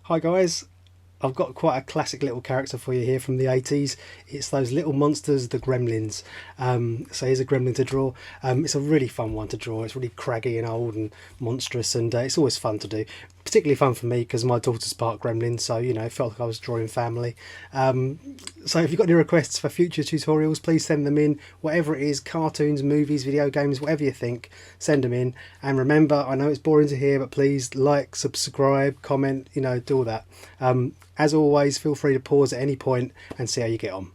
Hi guys, I've got quite a classic little character for you here from the 80s. It's those little monsters, the gremlins. So here's a gremlin to draw. It's a really fun one to draw. It's really craggy and old and monstrous, and it's always fun to do. Particularly fun for me because my daughter's part gremlin, so you know, it felt like I was drawing family. So if you've got any requests for future tutorials, please send them in. Whatever it is, cartoons, movies, video games, whatever you think, send them in. And remember, I know it's boring to hear, but please like, subscribe, comment, you know, do all that. As always, feel free to pause at any point and see how you get on.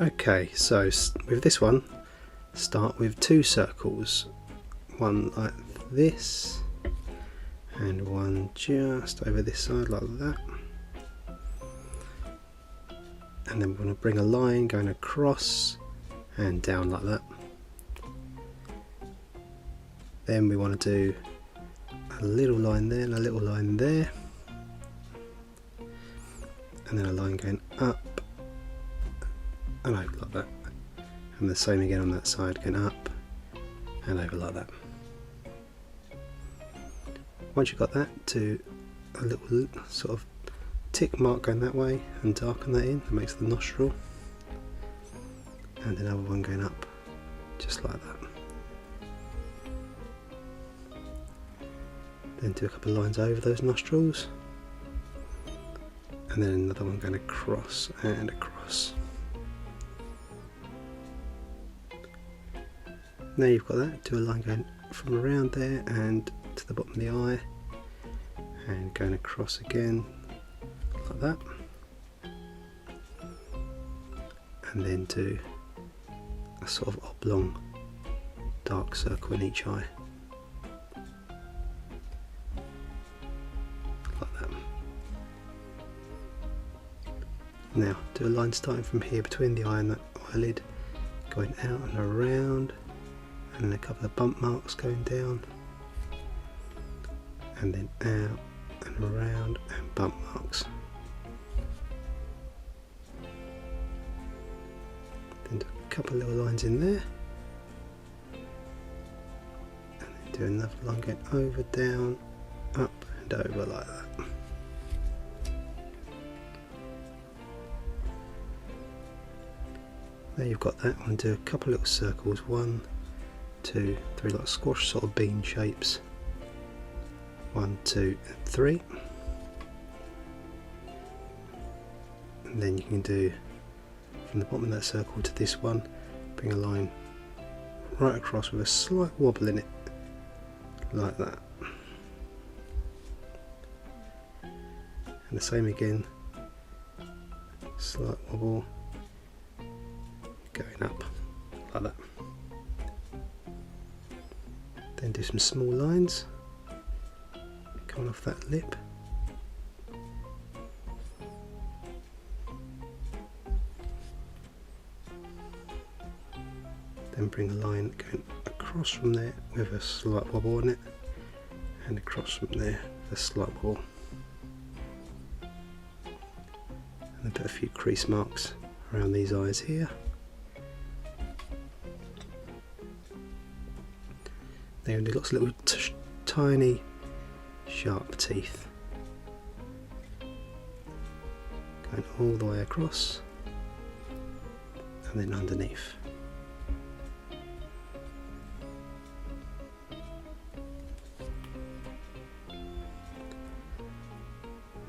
Okay, so with this one, start with two circles. One like this, and one just over this side like that. And then we're going to bring a line going across and down like that. Then we want to do a little line there and a little line there, and then a line going up and over like that, and the same again on that side, going up and over like that. Once you've got that, do a little sort of tick mark going that way and darken that in. That makes the nostril, and another one going up just like that. Then do a couple of lines over those nostrils, and then another one going across and across. Now you've got that, do a line going from around there and to the bottom of the eye, and going across again like that, and then do a sort of oblong dark circle in each eye like that. Now do a line starting from here between the eye and that eyelid, going out and around, and then a couple of bump marks going down, and then out and around and bump marks. Then do a couple of little lines in there, and then do another line going over, down, up and over like that. Now you've got that, and do a couple of little circles, 1, 2, 3, like squash sort of bean shapes. 1, 2 and 3, and then you can do from the bottom of that circle to this one, bring a line right across with a slight wobble in it like that, and the same again, slight wobble going up like that. Then do some small lines coming off that lip, then bring a line going across from there with a slight wobble on it, and across from there with a slight wobble, and then put a few crease marks around these eyes here. Then do lots of little tiny sharp teeth going all the way across and then underneath.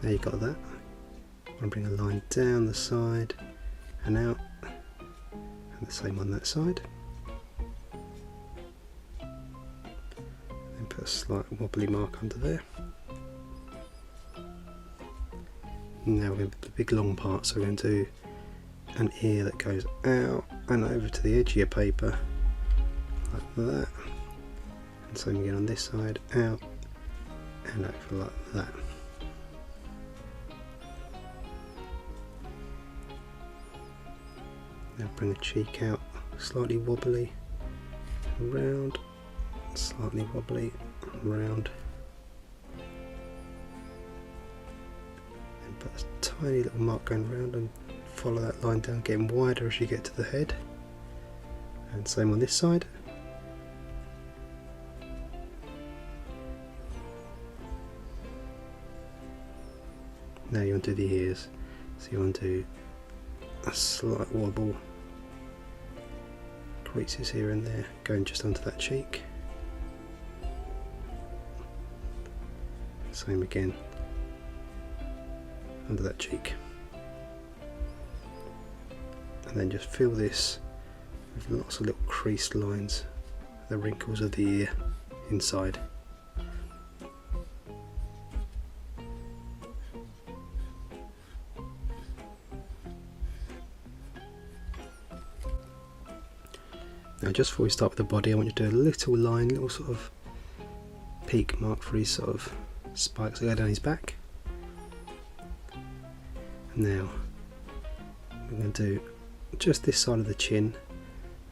Now you've got that. I'm going to bring a line down the side and out, and the same on that side. Put a slight wobbly mark under there. Now we're going to do the big long part, so we're going to do an ear that goes out and over to the edge of your paper like that, and same again on this side, out and over like that. Now bring the cheek out slightly wobbly around, slightly wobbly around, and put a tiny little mark going around, and follow that line down, getting wider as you get to the head. And same on this side. Now you want to do the ears, so you want to do a slight wobble, creases here and there, going just onto that cheek. Same again, under that cheek. And then just fill this with lots of little creased lines, the wrinkles of the ear inside. Now just before we start with the body, I want you to do a little line, little sort of peak mark for his sort of spikes that go down his back. And now we're going to do just this side of the chin,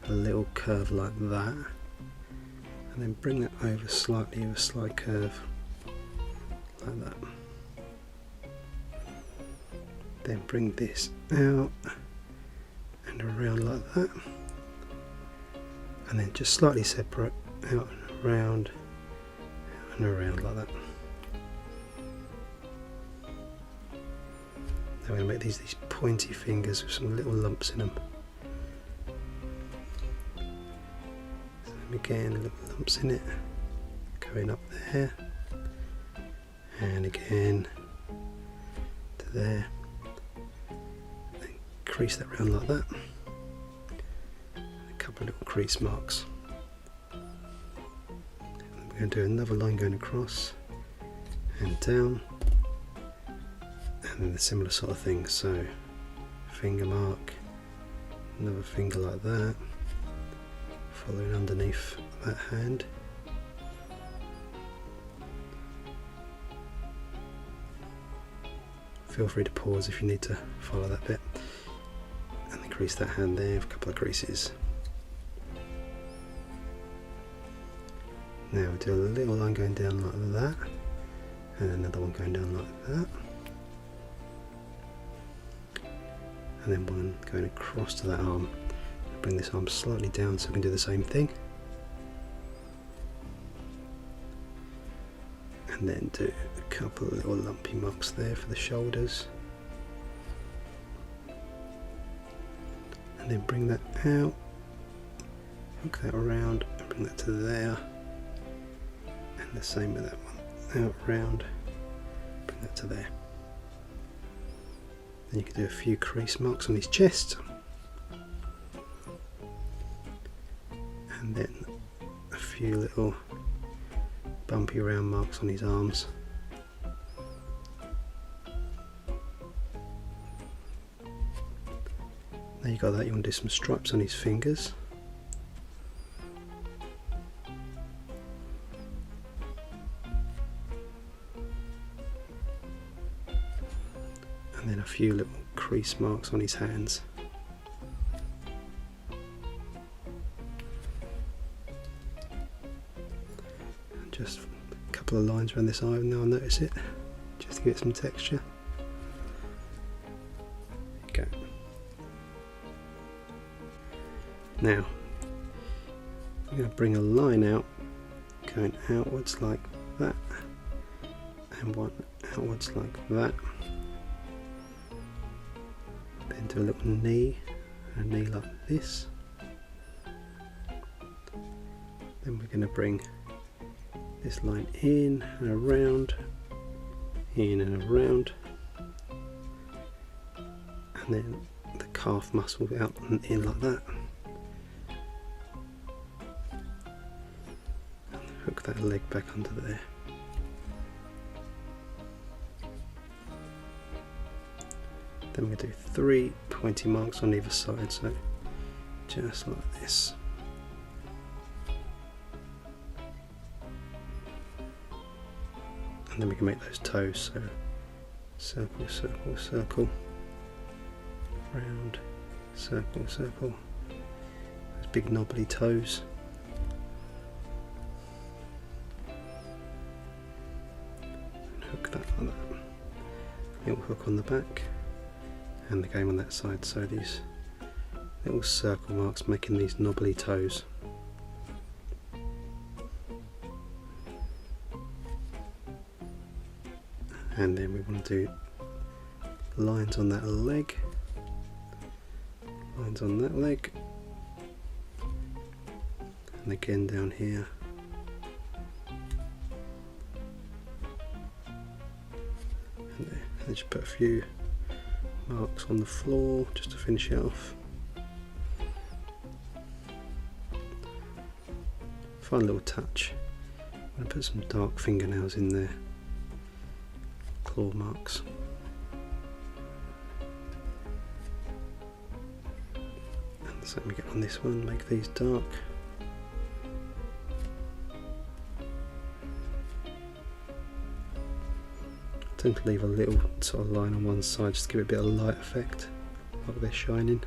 a little curve like that, and then bring that over slightly with a slight curve like that. Then bring this out and around like that, and then just slightly separate out and around like that. Now we're going to make these pointy fingers with some little lumps in them. Same again, little lumps in it, going up there, and again to there. Then crease that round like that. A couple of little crease marks. And we're going to do another line going across and down. And then the similar sort of thing, so finger mark, another finger like that, following underneath that hand. Feel free to pause if you need to follow that bit. And then crease that hand there with a couple of creases. Now we do a little line going down like that, and another one going down like that. And then one going across to that arm. Bring this arm slightly down so we can do the same thing. And then do a couple of little lumpy marks there for the shoulders. And then bring that out, hook that around and bring that to there. And the same with that one, out, round, bring that to there. Then you can do a few crease marks on his chest, and then a few little bumpy round marks on his arms. Now you got that, you want to do some stripes on his fingers. And then a few little crease marks on his hands. And just a couple of lines around this eye, and now I'll notice it, just to give it some texture. There you go. Now, I'm going to bring a line out, going outwards like that, and one outwards like that. Then do a little knee, and a knee like this. Then we're going to bring this line in and around, in and around, and then the calf muscle out and in like that. And hook that leg back under there. Then we're going to do 3 pointy marks on either side, so just like this. And then we can make those toes, so circle, circle, circle, round, circle, circle, those big knobbly toes. And hook that like that. Little hook on the back. and the game on that side. So these little circle marks making these knobbly toes. And then we want to do lines on that leg, lines on that leg, and again down here. And there. And just put a few marks on the floor just to finish it off. Fine little touch. I'm going to put some dark fingernails in there. Claw marks. And the same we get on this one, make these dark. I tend to leave a little sort of line on one side just to give it a bit of light effect, like they're shining.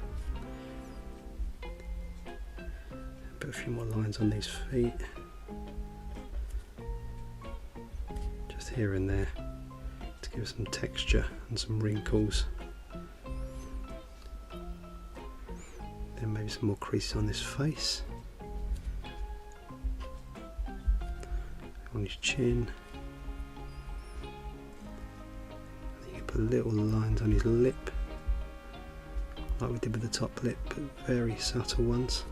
Put a few more lines on these feet, just here and there, to give some texture and some wrinkles. Then maybe some more creases on this face, on his chin. And you can put little lines on his lip, like we did with the top lip, but very subtle ones.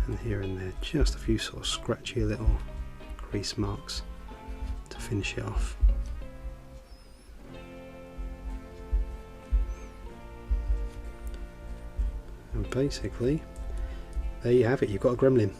And here and there, just a few sort of scratchy little crease marks to finish it off. And basically, there you have it, you've got a gremlin.